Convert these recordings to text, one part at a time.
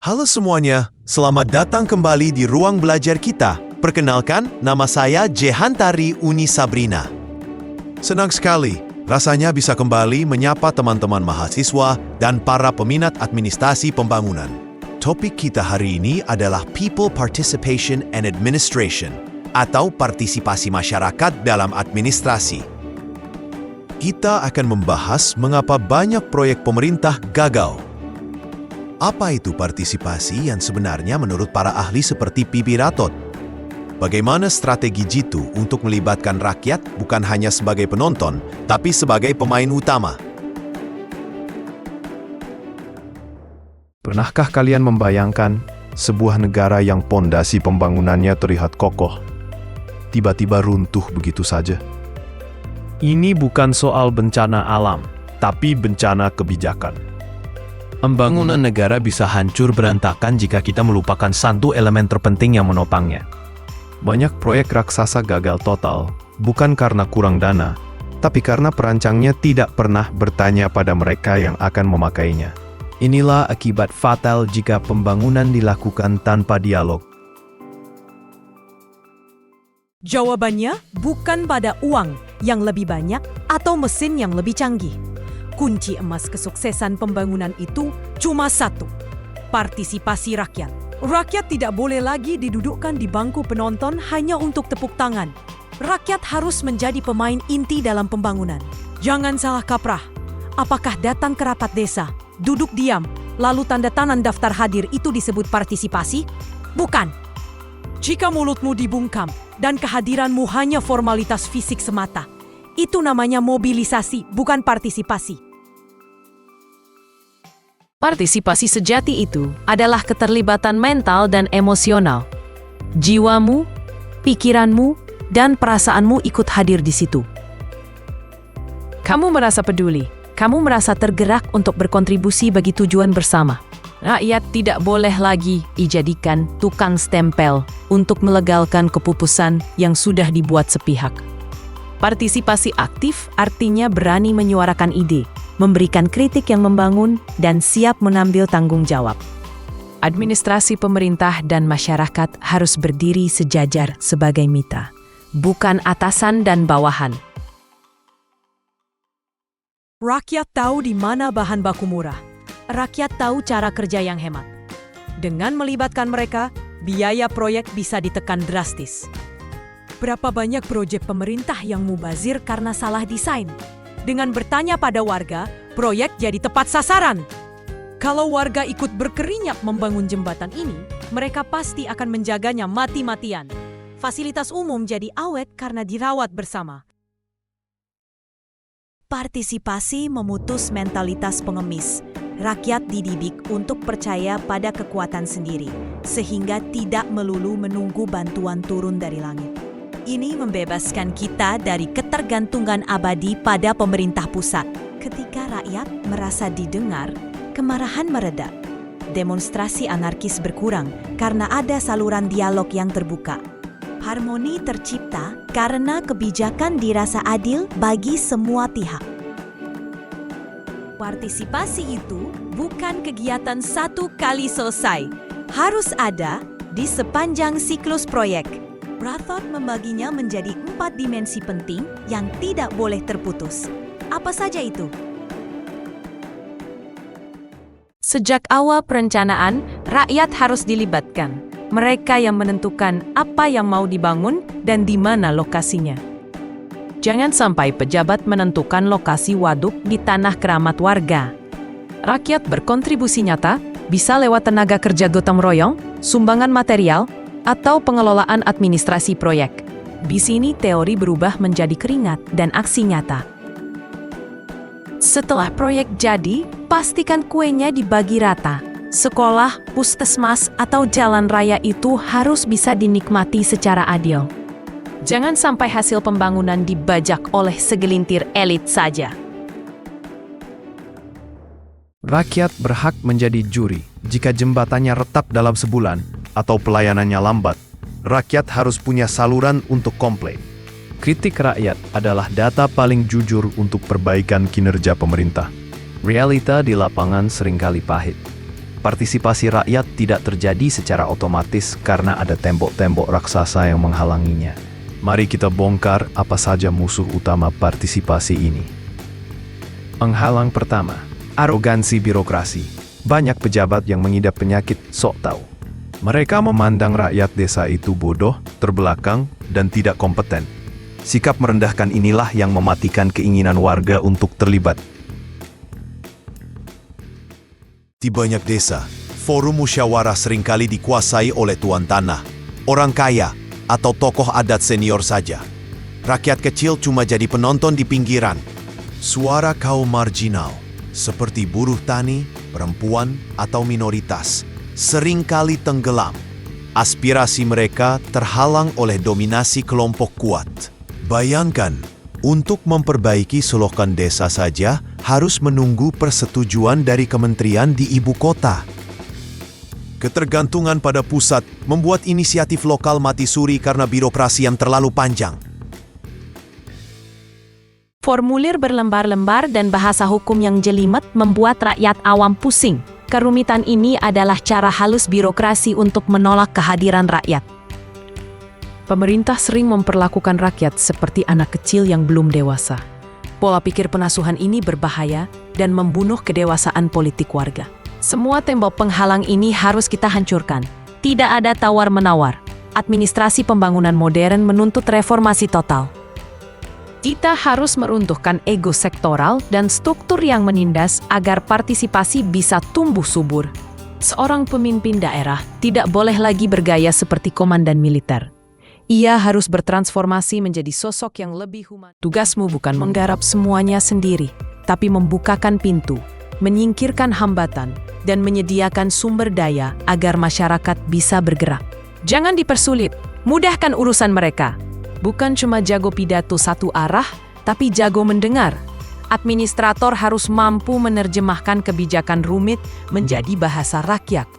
Halo semuanya, selamat datang kembali di ruang belajar kita. Perkenalkan, nama saya Jehantari Uni Sabrina. Senang sekali, rasanya bisa kembali menyapa teman-teman mahasiswa dan para peminat administrasi pembangunan. Topik kita hari ini adalah People Participation and Administration, atau partisipasi masyarakat dalam administrasi. Kita akan membahas mengapa banyak proyek pemerintah gagal. Apa itu partisipasi yang sebenarnya menurut para ahli seperti Pipi Ratot? Bagaimana strategi Jitu untuk melibatkan rakyat bukan hanya sebagai penonton, tapi sebagai pemain utama? Pernahkah kalian membayangkan sebuah negara yang pondasi pembangunannya terlihat kokoh, tiba-tiba runtuh begitu saja? Ini bukan soal bencana alam, tapi bencana kebijakan. Pembangunan negara bisa hancur berantakan jika kita melupakan satu elemen terpenting yang menopangnya. Banyak proyek raksasa gagal total, bukan karena kurang dana, tapi karena perancangnya tidak pernah bertanya pada mereka yang akan memakainya. Inilah akibat fatal jika pembangunan dilakukan tanpa dialog. Jawabannya bukan pada uang yang lebih banyak atau mesin yang lebih canggih. Kunci emas kesuksesan pembangunan itu cuma satu, partisipasi rakyat. Rakyat tidak boleh lagi didudukkan di bangku penonton hanya untuk tepuk tangan. Rakyat harus menjadi pemain inti dalam pembangunan. Jangan salah kaprah. Apakah datang ke rapat desa, duduk diam, lalu tanda tangan daftar hadir itu disebut partisipasi? Bukan. Jika mulutmu dibungkam dan kehadiranmu hanya formalitas fisik semata, itu namanya mobilisasi, bukan partisipasi. Partisipasi sejati itu adalah keterlibatan mental dan emosional. Jiwamu, pikiranmu, dan perasaanmu ikut hadir di situ. Kamu merasa peduli, kamu merasa tergerak untuk berkontribusi bagi tujuan bersama. Rakyat tidak boleh lagi dijadikan tukang stempel untuk melegalkan keputusan yang sudah dibuat sepihak. Partisipasi aktif artinya berani menyuarakan ide, memberikan kritik yang membangun, dan siap mengambil tanggung jawab. Administrasi pemerintah dan masyarakat harus berdiri sejajar sebagai mitra, bukan atasan dan bawahan. Rakyat tahu di mana bahan baku murah. Rakyat tahu cara kerja yang hemat. Dengan melibatkan mereka, biaya proyek bisa ditekan drastis. Berapa banyak proyek pemerintah yang mubazir karena salah desain? Dengan bertanya pada warga, proyek jadi tepat sasaran. Kalau warga ikut berkeringat membangun jembatan ini, mereka pasti akan menjaganya mati-matian. Fasilitas umum jadi awet karena dirawat bersama. Partisipasi memutus mentalitas pengemis. Rakyat dididik untuk percaya pada kekuatan sendiri, sehingga tidak melulu menunggu bantuan turun dari langit. Ini membebaskan kita dari ketergantungan abadi pada pemerintah pusat. Ketika rakyat merasa didengar, kemarahan mereda. Demonstrasi anarkis berkurang karena ada saluran dialog yang terbuka. Harmoni tercipta karena kebijakan dirasa adil bagi semua pihak. Partisipasi itu bukan kegiatan satu kali selesai. Harus ada di sepanjang siklus proyek. Ratot membaginya menjadi 4 dimensi penting yang tidak boleh terputus. Apa saja itu? Sejak awal perencanaan, rakyat harus dilibatkan. Mereka yang menentukan apa yang mau dibangun dan di mana lokasinya. Jangan sampai pejabat menentukan lokasi waduk di tanah keramat warga. Rakyat berkontribusi nyata, bisa lewat tenaga kerja gotong royong, sumbangan material, atau pengelolaan administrasi proyek. Di sini teori berubah menjadi keringat dan aksi nyata. Setelah proyek jadi, pastikan kuenya dibagi rata. Sekolah, puskesmas, atau jalan raya itu harus bisa dinikmati secara adil. Jangan sampai hasil pembangunan dibajak oleh segelintir elit saja. Rakyat berhak menjadi juri jika jembatannya retak dalam sebulan atau pelayanannya lambat. Rakyat harus punya saluran untuk komplain. Kritik rakyat adalah data paling jujur untuk perbaikan kinerja pemerintah. Realita di lapangan seringkali pahit. Partisipasi rakyat tidak terjadi secara otomatis karena ada tembok-tembok raksasa yang menghalanginya. Mari kita bongkar apa saja musuh utama partisipasi ini. Penghalang pertama, arogansi birokrasi. Banyak pejabat yang mengidap penyakit sok tahu. Mereka memandang rakyat desa itu bodoh, terbelakang, dan tidak kompeten. Sikap merendahkan inilah yang mematikan keinginan warga untuk terlibat. Di banyak desa, forum musyawarah seringkali dikuasai oleh tuan tanah, orang kaya, atau tokoh adat senior saja. Rakyat kecil cuma jadi penonton di pinggiran. Suara kaum marginal, seperti buruh tani, perempuan, atau minoritas, seringkali tenggelam. Aspirasi mereka terhalang oleh dominasi kelompok kuat. Bayangkan, untuk memperbaiki selokan desa saja harus menunggu persetujuan dari kementerian di ibu kota. Ketergantungan pada pusat membuat inisiatif lokal mati suri karena birokrasi yang terlalu panjang. Formulir berlembar-lembar dan bahasa hukum yang jelimet membuat rakyat awam pusing. Kerumitan ini adalah cara halus birokrasi untuk menolak kehadiran rakyat. Pemerintah sering memperlakukan rakyat seperti anak kecil yang belum dewasa. Pola pikir pengasuhan ini berbahaya dan membunuh kedewasaan politik warga. Semua tembok penghalang ini harus kita hancurkan. Tidak ada tawar-menawar. Administrasi pembangunan modern menuntut reformasi total. Kita harus meruntuhkan ego sektoral dan struktur yang menindas agar partisipasi bisa tumbuh subur. Seorang pemimpin daerah tidak boleh lagi bergaya seperti komandan militer. Ia harus bertransformasi menjadi sosok yang lebih human. Tugasmu bukan menggarap semuanya sendiri, tapi membukakan pintu, menyingkirkan hambatan, dan menyediakan sumber daya agar masyarakat bisa bergerak. Jangan dipersulit, mudahkan urusan mereka. Bukan cuma jago pidato satu arah, tapi jago mendengar. Administrator harus mampu menerjemahkan kebijakan rumit menjadi bahasa rakyat.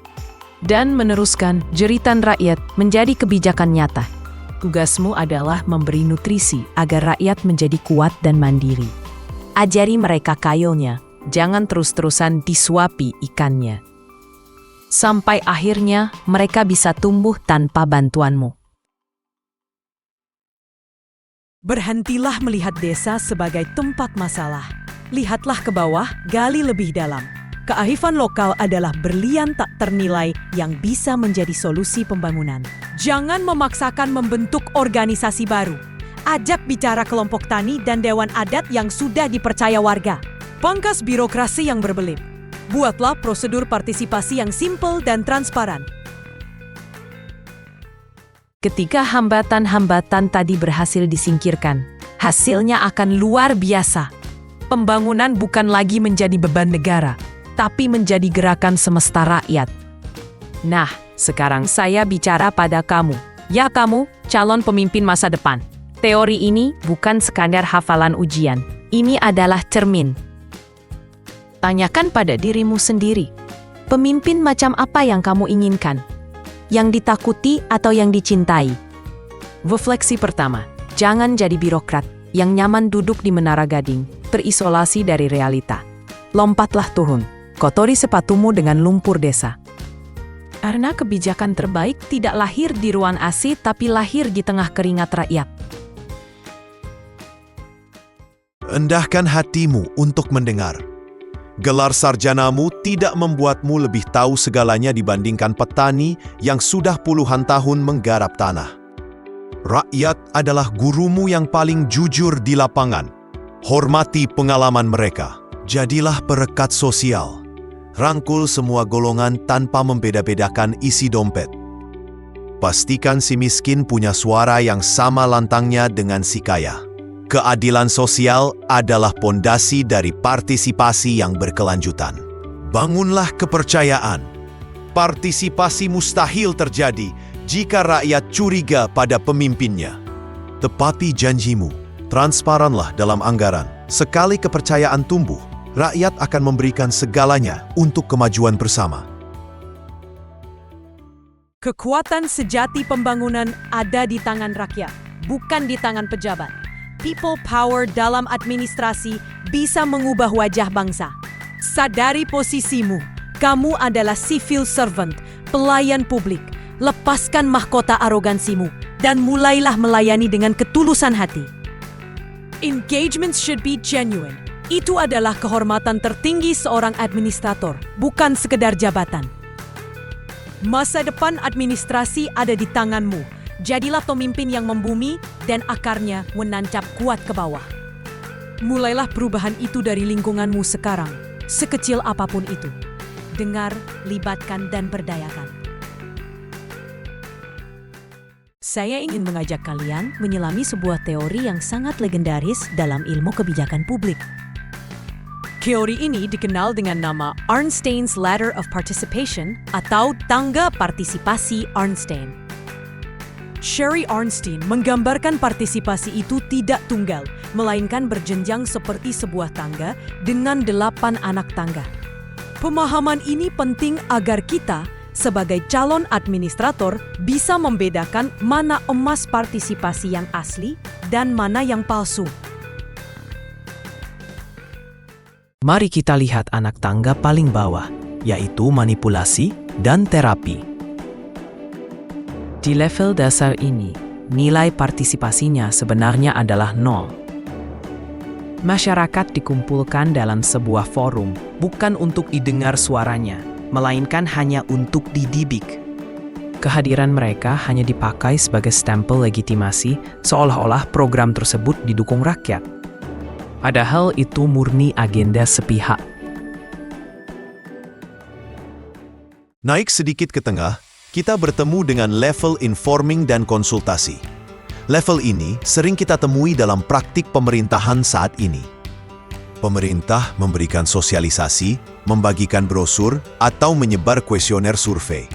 Dan meneruskan jeritan rakyat menjadi kebijakan nyata. Tugasmu adalah memberi nutrisi agar rakyat menjadi kuat dan mandiri. Ajari mereka kailnya, jangan terus-terusan disuapi ikannya. Sampai akhirnya mereka bisa tumbuh tanpa bantuanmu. Berhentilah melihat desa sebagai tempat masalah. Lihatlah ke bawah, gali lebih dalam. Kearifan lokal adalah berlian tak ternilai yang bisa menjadi solusi pembangunan. Jangan memaksakan membentuk organisasi baru. Ajak bicara kelompok tani dan dewan adat yang sudah dipercaya warga. Pangkas birokrasi yang berbelit. Buatlah prosedur partisipasi yang simpel dan transparan. Ketika hambatan-hambatan tadi berhasil disingkirkan, hasilnya akan luar biasa. Pembangunan bukan lagi menjadi beban negara, tapi menjadi gerakan semesta rakyat. Nah, sekarang saya bicara pada kamu. Ya kamu, calon pemimpin masa depan. Teori ini bukan sekadar hafalan ujian. Ini adalah cermin. Tanyakan pada dirimu sendiri. Pemimpin macam apa yang kamu inginkan? Yang ditakuti atau yang dicintai? Refleksi pertama, jangan jadi birokrat yang nyaman duduk di menara gading, terisolasi dari realita. Lompatlah turun, kotori sepatumu dengan lumpur desa. Karena kebijakan terbaik tidak lahir di ruang AC tapi lahir di tengah keringat rakyat. Endahkan hatimu untuk mendengar. Gelar sarjanamu tidak membuatmu lebih tahu segalanya dibandingkan petani yang sudah puluhan tahun menggarap tanah. Rakyat adalah gurumu yang paling jujur di lapangan. Hormati pengalaman mereka. Jadilah perekat sosial. Rangkul semua golongan tanpa membeda-bedakan isi dompet. Pastikan si miskin punya suara yang sama lantangnya dengan si kaya. Keadilan sosial adalah pondasi dari partisipasi yang berkelanjutan. Bangunlah kepercayaan. Partisipasi mustahil terjadi jika rakyat curiga pada pemimpinnya. Tepati janjimu. Transparanlah dalam anggaran. Sekali kepercayaan tumbuh, rakyat akan memberikan segalanya untuk kemajuan bersama. Kekuatan sejati pembangunan ada di tangan rakyat, bukan di tangan pejabat. People power dalam administrasi bisa mengubah wajah bangsa. Sadari posisimu, Kamu adalah civil servant, pelayan publik. Lepaskan mahkota arogansimu dan mulailah melayani dengan ketulusan hati. Engagements should be genuine. Itu adalah kehormatan tertinggi seorang administrator, bukan sekedar jabatan. Masa depan administrasi ada di tanganmu. Jadilah pemimpin yang membumi dan akarnya menancap kuat ke bawah. Mulailah perubahan itu dari lingkunganmu sekarang, sekecil apapun itu. Dengar, libatkan, dan berdayakan. Saya ingin mengajak kalian menyelami sebuah teori yang sangat legendaris dalam ilmu kebijakan publik. Teori ini dikenal dengan nama Arnstein's Ladder of Participation atau tangga partisipasi Arnstein. Sherry Arnstein menggambarkan partisipasi itu tidak tunggal, melainkan berjenjang seperti sebuah tangga dengan 8 anak tangga. Pemahaman ini penting agar kita, sebagai calon administrator, bisa membedakan mana emas partisipasi yang asli dan mana yang palsu. Mari kita lihat anak tangga paling bawah, yaitu manipulasi dan terapi. Di level dasar ini, nilai partisipasinya sebenarnya adalah 0. Masyarakat dikumpulkan dalam sebuah forum, bukan untuk didengar suaranya, melainkan hanya untuk dididik. Kehadiran mereka hanya dipakai sebagai stempel legitimasi, seolah-olah program tersebut didukung rakyat. Padahal itu murni agenda sepihak. Naik sedikit ke tengah, kita bertemu dengan level informing dan konsultasi. Level ini sering kita temui dalam praktik pemerintahan saat ini. Pemerintah memberikan sosialisasi, membagikan brosur, atau menyebar kuesioner survei.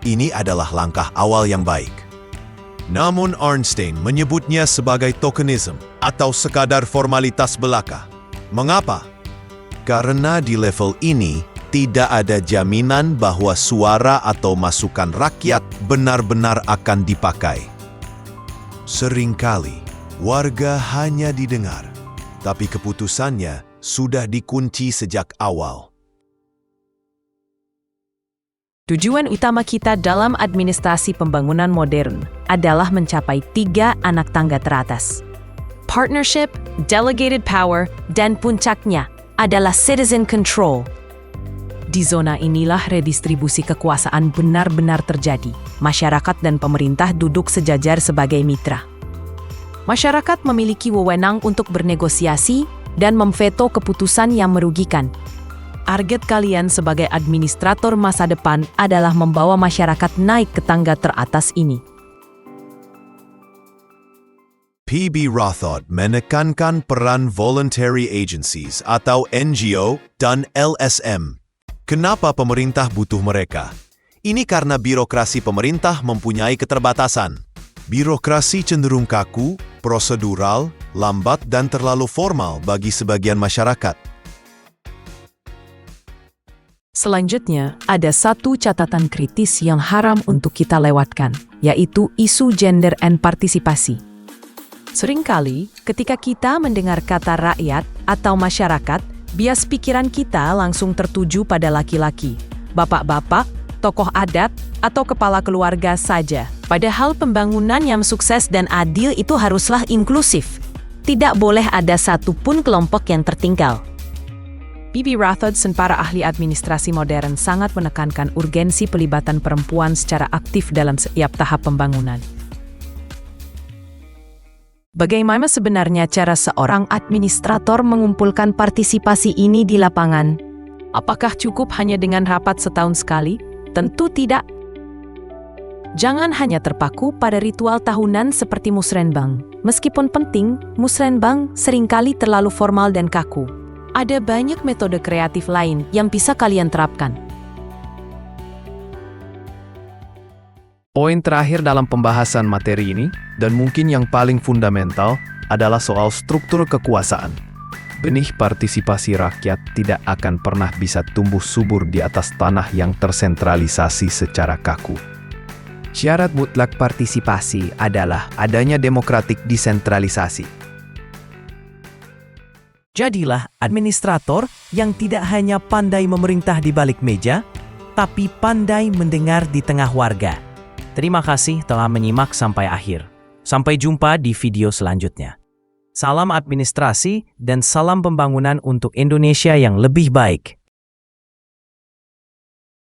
Ini adalah langkah awal yang baik. Namun Arnstein menyebutnya sebagai tokenism atau sekadar formalitas belaka. Mengapa? Karena di level ini tidak ada jaminan bahwa suara atau masukan rakyat benar-benar akan dipakai. Seringkali, warga hanya didengar, tapi keputusannya sudah dikunci sejak awal. Tujuan utama kita dalam administrasi pembangunan modern adalah mencapai 3 anak tangga teratas. Partnership, delegated power, dan puncaknya adalah citizen control. Di zona inilah redistribusi kekuasaan benar-benar terjadi. Masyarakat dan pemerintah duduk sejajar sebagai mitra. Masyarakat memiliki wewenang untuk bernegosiasi dan memveto keputusan yang merugikan. Target kalian sebagai administrator masa depan adalah membawa masyarakat naik ke tangga teratas ini. P.B. Rothod menekankan peran voluntary agencies atau NGO dan LSM. Kenapa pemerintah butuh mereka? Ini karena birokrasi pemerintah mempunyai keterbatasan. Birokrasi cenderung kaku, prosedural, lambat dan terlalu formal bagi sebagian masyarakat. Selanjutnya, ada satu catatan kritis yang haram untuk kita lewatkan, yaitu isu gender and partisipasi. Seringkali, ketika kita mendengar kata rakyat atau masyarakat, bias pikiran kita langsung tertuju pada laki-laki, bapak-bapak, tokoh adat, atau kepala keluarga saja. Padahal pembangunan yang sukses dan adil itu haruslah inklusif. Tidak boleh ada satupun kelompok yang tertinggal. P.B. Rothod dan para ahli administrasi modern sangat menekankan urgensi pelibatan perempuan secara aktif dalam setiap tahap pembangunan. Bagaimana sebenarnya cara seorang administrator mengumpulkan partisipasi ini di lapangan? Apakah cukup hanya dengan rapat setahun sekali? Tentu tidak. Jangan hanya terpaku pada ritual tahunan seperti musrenbang. Meskipun penting, musrenbang seringkali terlalu formal dan kaku. Ada banyak metode kreatif lain yang bisa kalian terapkan. Poin terakhir dalam pembahasan materi ini, dan mungkin yang paling fundamental, adalah soal struktur kekuasaan. Benih partisipasi rakyat tidak akan pernah bisa tumbuh subur di atas tanah yang tersentralisasi secara kaku. Syarat mutlak partisipasi adalah adanya demokratik desentralisasi. Jadilah Administrator yang tidak hanya pandai memerintah di balik meja, tapi pandai mendengar di tengah warga. Terima kasih telah menyimak sampai akhir. Sampai jumpa di video selanjutnya. Salam administrasi dan salam pembangunan untuk Indonesia yang lebih baik.